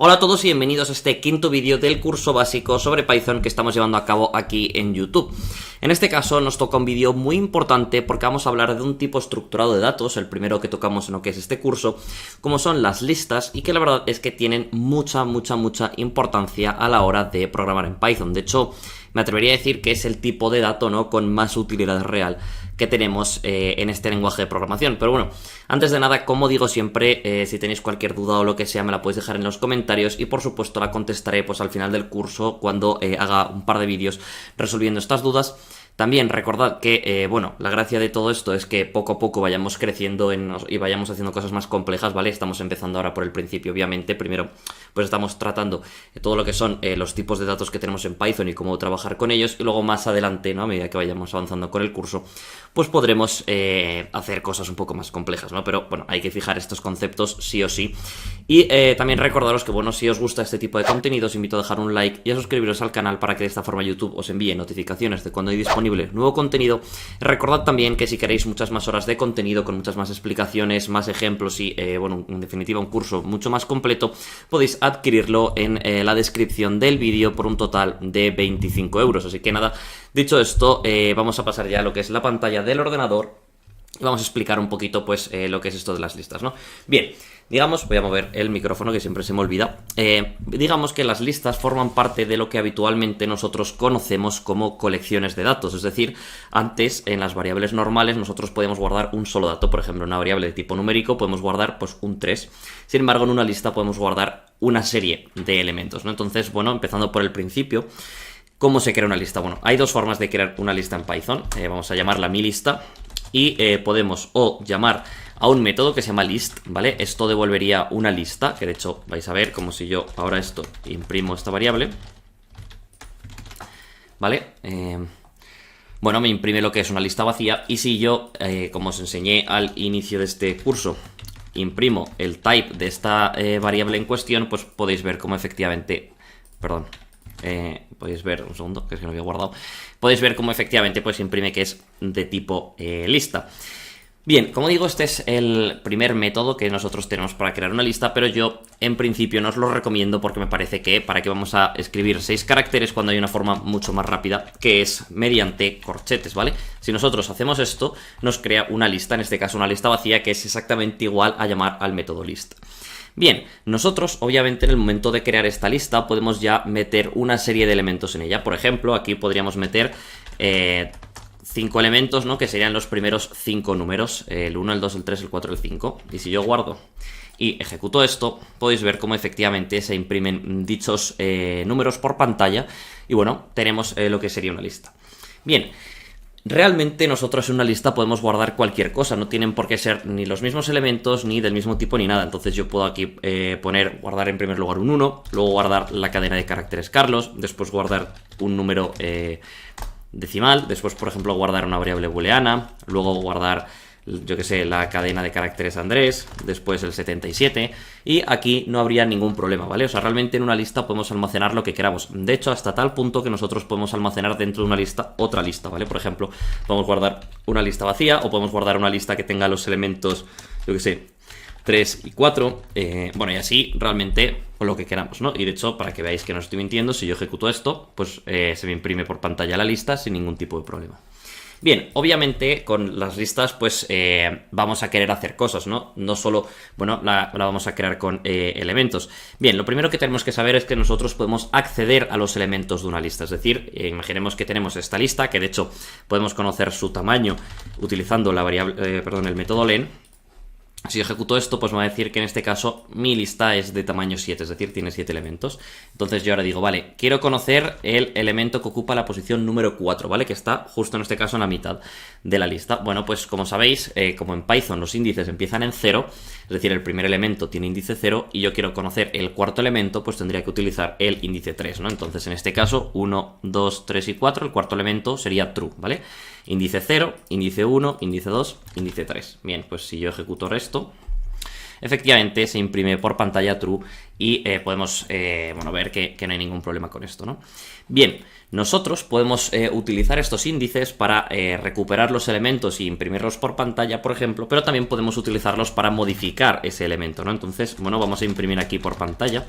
Hola a todos y bienvenidos a este quinto vídeo del curso básico sobre Python que estamos llevando a cabo aquí en YouTube. En este caso nos toca un vídeo muy importante porque vamos a hablar de un tipo estructurado de datos, el primero que tocamos en lo que es este curso, como son las listas, y que la verdad es que tienen mucha importancia a la hora de programar en Python. De hecho, me atrevería a decir que es el tipo de dato, ¿no?, con más utilidad real que tenemos en este lenguaje de programación. Pero bueno, antes de nada, como digo siempre, si tenéis cualquier duda o lo que sea, me la podéis dejar en los comentarios y por supuesto la contestaré pues al final del curso cuando haga un par de vídeos resolviendo estas dudas. También recordad que, bueno, la gracia de todo esto es que poco a poco vayamos creciendo y vayamos haciendo cosas más complejas, ¿vale? Estamos empezando ahora por el principio, obviamente. Primero, pues estamos tratando todo lo que son los tipos de datos que tenemos en Python y cómo trabajar con ellos. Y luego más adelante, ¿no?, a medida que vayamos avanzando con el curso, pues podremos hacer cosas un poco más complejas, ¿no? Pero, bueno, hay que fijar estos conceptos sí o sí. Y también recordaros que, bueno, si os gusta este tipo de contenido, os invito a dejar un like y a suscribiros al canal para que de esta forma YouTube os envíe notificaciones de cuando hay disponible nuevo contenido. Recordad también que si queréis muchas más horas de contenido con muchas más explicaciones, más ejemplos y, bueno, en definitiva un curso mucho más completo, podéis adquirirlo en la descripción del vídeo por un total de 25 euros. Así que nada, dicho esto, vamos a pasar ya a lo que es la pantalla del ordenador y vamos a explicar un poquito pues lo que es esto de las listas, ¿no? Bien, digamos, voy a mover el micrófono que siempre se me olvida. Digamos que las listas forman parte de lo que habitualmente nosotros conocemos como colecciones de datos. Es decir, antes en las variables normales nosotros podemos guardar un solo dato. Por ejemplo, en una variable de tipo numérico podemos guardar pues un 3. Sin embargo, en una lista podemos guardar una serie de elementos, ¿no? Entonces, bueno, empezando por el principio, ¿cómo se crea una lista? Bueno, hay dos formas de crear una lista en Python. Vamos a llamarla mi lista. Y podemos o llamar a un método que se llama list, ¿vale? Esto devolvería una lista, que de hecho vais a ver como si yo ahora esto imprimo esta variable, ¿vale? Bueno, me imprime lo que es una lista vacía. Y si yo, como os enseñé al inicio de este curso, imprimo el type de esta variable en cuestión, pues podéis ver cómo efectivamente, perdón, podéis ver, un segundo, que es que no había guardado. Podéis ver cómo efectivamente pues imprime que es de tipo lista. Bien, como digo, este es el primer método que nosotros tenemos para crear una lista, pero yo en principio no os lo recomiendo porque me parece que para qué vamos a escribir 6 caracteres cuando hay una forma mucho más rápida, que es mediante corchetes, ¿vale? Si nosotros hacemos esto, nos crea una lista, en este caso una lista vacía, que es exactamente igual a llamar al método list. Bien, nosotros obviamente en el momento de crear esta lista podemos ya meter una serie de elementos en ella. Por ejemplo, aquí podríamos meter 5 elementos, ¿no?, que serían los primeros 5 números, el 1, el 2, el 3, el 4, el 5. Y si yo guardo y ejecuto esto, podéis ver cómo efectivamente se imprimen dichos números por pantalla. Y bueno, tenemos lo que sería una lista. Bien. Realmente nosotros en una lista podemos guardar cualquier cosa, no tienen por qué ser ni los mismos elementos, ni del mismo tipo, ni nada. Entonces yo puedo aquí guardar en primer lugar un 1, luego guardar la cadena de caracteres Carlos, después guardar un número decimal, después por ejemplo guardar una variable booleana, luego guardar, yo que sé, la cadena de caracteres Andrés, después el 77, y aquí no habría ningún problema, ¿vale? O sea, realmente en una lista podemos almacenar lo que queramos. De hecho, hasta tal punto que nosotros podemos almacenar dentro de una lista otra lista, ¿vale? Por ejemplo, podemos guardar una lista vacía o podemos guardar una lista que tenga los elementos, yo que sé, 3 y 4, bueno, y así realmente con lo que queramos, ¿no? Y de hecho, para que veáis que no estoy mintiendo, si yo ejecuto esto, pues se me imprime por pantalla la lista sin ningún tipo de problema. Bien, obviamente con las listas pues vamos a querer hacer cosas, ¿no? No solo, bueno, la vamos a crear con elementos. Bien, lo primero que tenemos que saber es que nosotros podemos acceder a los elementos de una lista. Es decir, imaginemos que tenemos esta lista, que de hecho podemos conocer su tamaño utilizando la variable, el método len. Si ejecuto esto, pues me va a decir que en este caso mi lista es de tamaño 7, es decir, tiene 7 elementos. Entonces yo ahora digo, vale, quiero conocer el elemento que ocupa la posición número 4, ¿vale? Que está justo en este caso en la mitad de la lista. Bueno, pues como sabéis, como en Python los índices empiezan en 0, es decir, el primer elemento tiene índice 0 y yo quiero conocer el cuarto elemento, pues tendría que utilizar el índice 3, ¿no? Entonces en este caso 1, 2, 3 y 4, el cuarto elemento sería true, ¿vale? Índice 0, índice 1, índice 2, índice 3. Bien, pues si yo ejecuto esto, efectivamente se imprime por pantalla true y podemos bueno, ver que no hay ningún problema con esto, ¿no? Bien, nosotros podemos utilizar estos índices para recuperar los elementos y imprimirlos por pantalla, por ejemplo, pero también podemos utilizarlos para modificar ese elemento, ¿no? Entonces, bueno, vamos a imprimir aquí por pantalla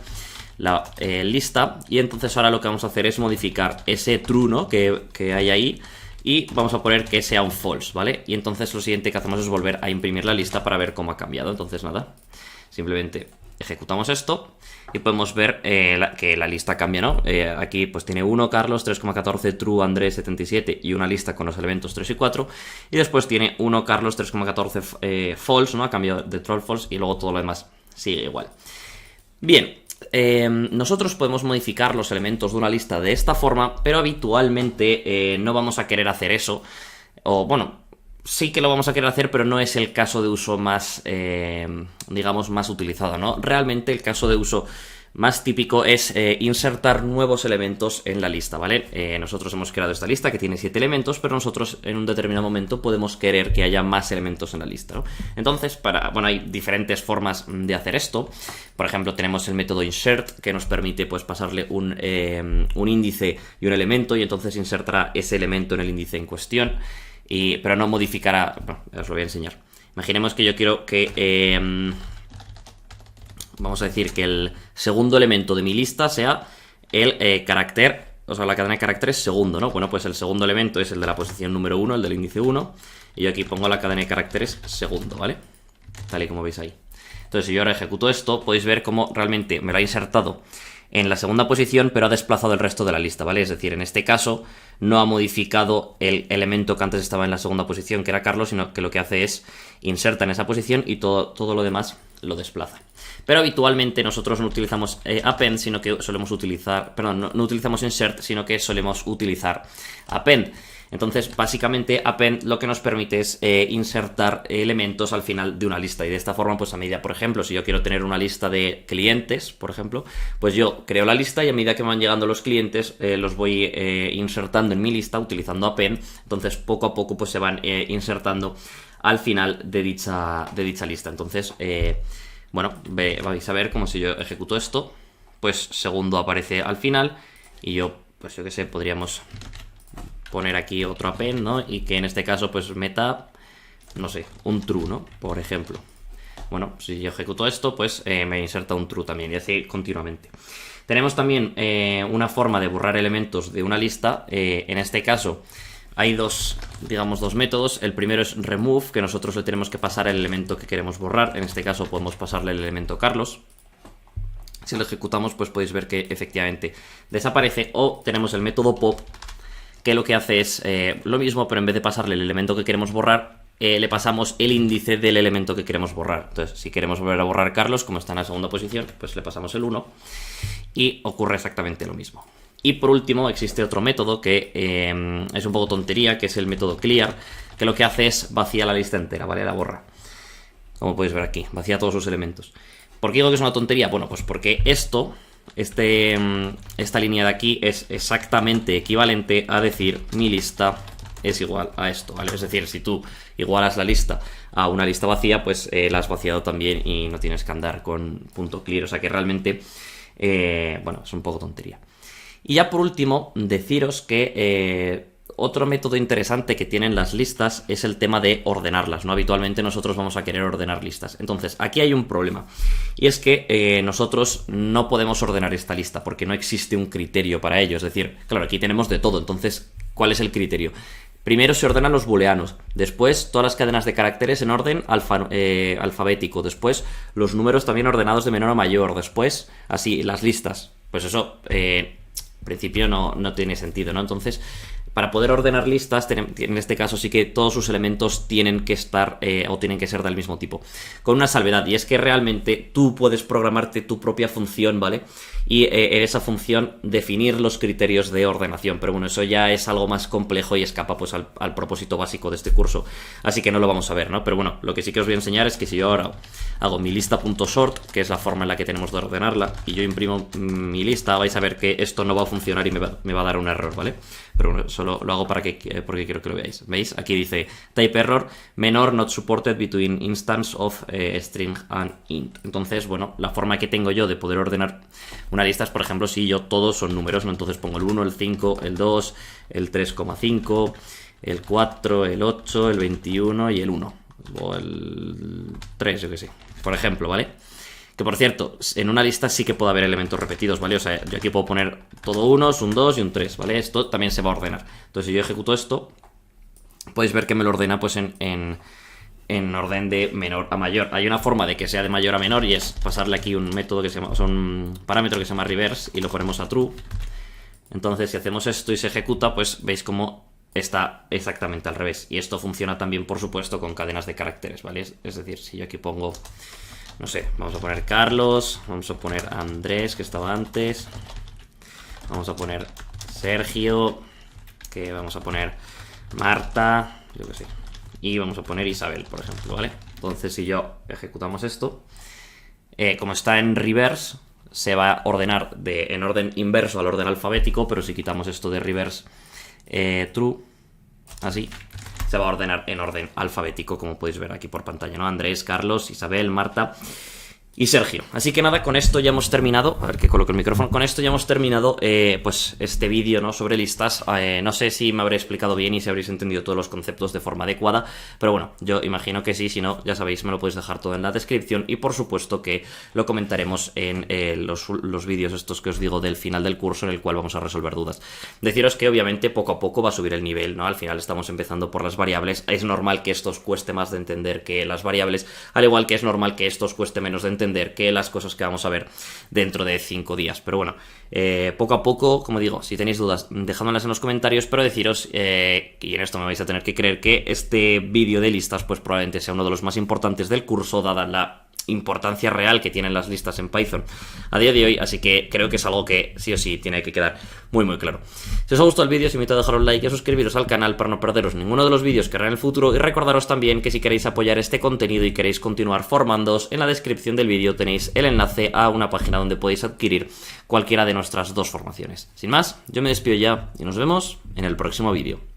la lista, y entonces ahora lo que vamos a hacer es modificar ese true, ¿no?, que hay ahí, y vamos a poner que sea un false, ¿vale? Y entonces lo siguiente que hacemos es volver a imprimir la lista para ver cómo ha cambiado. Entonces nada, simplemente ejecutamos esto y podemos ver que la lista cambia, ¿no? Aquí pues tiene 1 Carlos, 3,14 true Andrés 77 y una lista con los elementos 3 y 4, y después tiene 1 Carlos, 3,14 false, ¿no? Ha cambiado de true al false, y luego todo lo demás sigue igual. Bien, nosotros podemos modificar los elementos de una lista de esta forma, pero habitualmente no vamos a querer hacer eso, o bueno, sí que lo vamos a querer hacer, pero no es el caso de uso más, digamos, más utilizado, ¿no? Realmente el caso de uso más típico es insertar nuevos elementos en la lista, ¿vale? Nosotros hemos creado esta lista que tiene 7 elementos, pero nosotros en un determinado momento podemos querer que haya más elementos en la lista, ¿no? Entonces, bueno, hay diferentes formas de hacer esto. Por ejemplo, tenemos el método insert, que nos permite pues pasarle un índice y un elemento, y entonces insertará ese elemento en el índice en cuestión. Pero no modificará. Bueno, os lo voy a enseñar. Imaginemos que yo quiero que vamos a decir que el segundo elemento de mi lista sea el carácter, o sea, la cadena de caracteres segundo, ¿no? Bueno, pues el segundo elemento es el de la posición número 1, el del índice 1, y yo aquí pongo la cadena de caracteres segundo, ¿vale? Tal y como veis ahí. Entonces, si yo ahora ejecuto esto, podéis ver cómo realmente me lo ha insertado en la segunda posición, pero ha desplazado el resto de la lista, ¿vale? Es decir, en este caso no ha modificado el elemento que antes estaba en la segunda posición, que era Carlos, sino que lo que hace es inserta en esa posición y todo lo demás lo desplaza. Pero habitualmente nosotros no utilizamos append, sino que solemos utilizar, perdón, no utilizamos insert, sino que solemos utilizar append. Entonces, básicamente, append lo que nos permite es insertar elementos al final de una lista. Y de esta forma, pues a medida, por ejemplo, si yo quiero tener una lista de clientes, por ejemplo, pues yo creo la lista y a medida que van llegando los clientes, los voy insertando en mi lista utilizando append. Entonces, poco a poco, pues se van insertando al final de dicha lista. Entonces, bueno, vais a ver como si yo ejecuto esto, pues segundo aparece al final y yo, pues yo qué sé, podríamos poner aquí otro append, ¿no? Y que en este caso pues meta, no sé, un true, ¿no? Por ejemplo. Bueno, si yo ejecuto esto, pues me inserta un true también, y así continuamente. Tenemos también una forma de borrar elementos de una lista. En este caso hay dos métodos. El primero es remove, que nosotros le tenemos que pasar el elemento que queremos borrar. En este caso podemos pasarle el elemento Carlos. Si lo ejecutamos, pues podéis ver que efectivamente desaparece. O tenemos el método pop, que lo que hace es lo mismo, pero en vez de pasarle el elemento que queremos borrar, le pasamos el índice del elemento que queremos borrar. Entonces, si queremos volver a borrar Carlos, como está en la segunda posición, pues le pasamos el 1 y ocurre exactamente lo mismo. Y por último, existe otro método que es un poco tontería, que es el método clear, que lo que hace es vacía la lista entera, ¿vale? La borra. Como podéis ver aquí, vacía todos sus elementos. ¿Por qué digo que es una tontería? Bueno, pues porque esta línea de aquí es exactamente equivalente a decir mi lista es igual a esto, ¿vale? Es decir, si tú igualas la lista a una lista vacía, pues la has vaciado también y no tienes que andar con punto clear. O sea que realmente, bueno, es un poco tontería. Y ya por último, deciros que otro método interesante que tienen las listas es el tema de ordenarlas, ¿no? Habitualmente nosotros vamos a querer ordenar listas. Entonces, aquí hay un problema. Y es que nosotros no podemos ordenar esta lista porque no existe un criterio para ello. Es decir, claro, aquí tenemos de todo. Entonces, ¿cuál es el criterio? Primero se ordenan los booleanos, después todas las cadenas de caracteres en orden alfabético, después los números también ordenados de menor a mayor, después así las listas. Pues eso, en principio no tiene sentido, ¿no? Entonces, para poder ordenar listas, en este caso sí que todos sus elementos tienen que estar o tienen que ser del mismo tipo. Con una salvedad, y es que realmente tú puedes programarte tu propia función, ¿vale? Y en esa función definir los criterios de ordenación. Pero bueno, eso ya es algo más complejo y escapa pues al propósito básico de este curso. Así que no lo vamos a ver, ¿no? Pero bueno, lo que sí que os voy a enseñar es que si yo ahora hago mi lista.sort, que es la forma en la que tenemos de ordenarla, y yo imprimo mi lista, vais a ver que esto no va a funcionar y me va a dar un error, ¿vale? Pero bueno, solo lo hago porque quiero que lo veáis. ¿Veis? Aquí dice type error menor not supported between instance of string and int. Entonces, bueno, la forma que tengo yo de poder ordenar una lista es, por ejemplo, si yo todos son números, ¿no? Entonces pongo el 1, el 5, el 2, el 3,5, el 4, el 8, el 21 y el 1. O el 3, yo que sé. Por ejemplo, ¿vale? Que por cierto, en una lista sí que puede haber elementos repetidos, ¿vale? O sea, yo aquí puedo poner todo unos, un 2 y un 3, ¿vale? Esto también se va a ordenar. Entonces, si yo ejecuto esto, podéis ver que me lo ordena pues en orden de menor a mayor. Hay una forma de que sea de mayor a menor y es pasarle aquí un método que se llama, o sea, un parámetro que se llama reverse y lo ponemos a true. Entonces, si hacemos esto y se ejecuta, pues veis cómo está exactamente al revés. Y esto funciona también, por supuesto, con cadenas de caracteres, ¿vale? Es decir, si yo aquí pongo, no sé, vamos a poner Carlos, vamos a poner Andrés, que estaba antes, vamos a poner Sergio, que vamos a poner Marta, yo qué sé, y vamos a poner Isabel, por ejemplo, ¿vale? Entonces, si yo ejecutamos esto, como está en reverse, se va a ordenar en orden inverso al orden alfabético, pero si quitamos esto de reverse true, así, se va a ordenar en orden alfabético, como podéis ver aquí por pantalla, ¿no? Andrés, Carlos, Isabel, Marta y Sergio. Así que nada, con esto ya hemos terminado. A ver que coloco el micrófono. Con esto ya hemos terminado pues este vídeo, ¿no?, sobre listas. No sé si me habré explicado bien y si habréis entendido todos los conceptos de forma adecuada, pero bueno, yo imagino que sí. Si no, ya sabéis, me lo podéis dejar todo en la descripción y por supuesto que lo comentaremos en los vídeos estos que os digo del final del curso, en el cual vamos a resolver dudas. Deciros que obviamente poco a poco va a subir el nivel, ¿no? Al final estamos empezando por las variables. Es normal que esto os cueste más de entender que las variables, al igual que es normal que esto os cueste menos de entender que las cosas que vamos a ver dentro de 5 días. Pero bueno, poco a poco, como digo, si tenéis dudas, dejádmelas en los comentarios, pero deciros, y en esto me vais a tener que creer, que este vídeo de listas pues probablemente sea uno de los más importantes del curso, dada la importancia real que tienen las listas en Python a día de hoy, así que creo que es algo que sí o sí tiene que quedar muy muy claro. Si os ha gustado el vídeo, os invito a dejar un like y a suscribiros al canal para no perderos ninguno de los vídeos que haré en el futuro, y recordaros también que si queréis apoyar este contenido y queréis continuar formándoos, en la descripción del vídeo tenéis el enlace a una página donde podéis adquirir cualquiera de nuestras dos formaciones. Sin más, yo me despido ya y nos vemos en el próximo vídeo.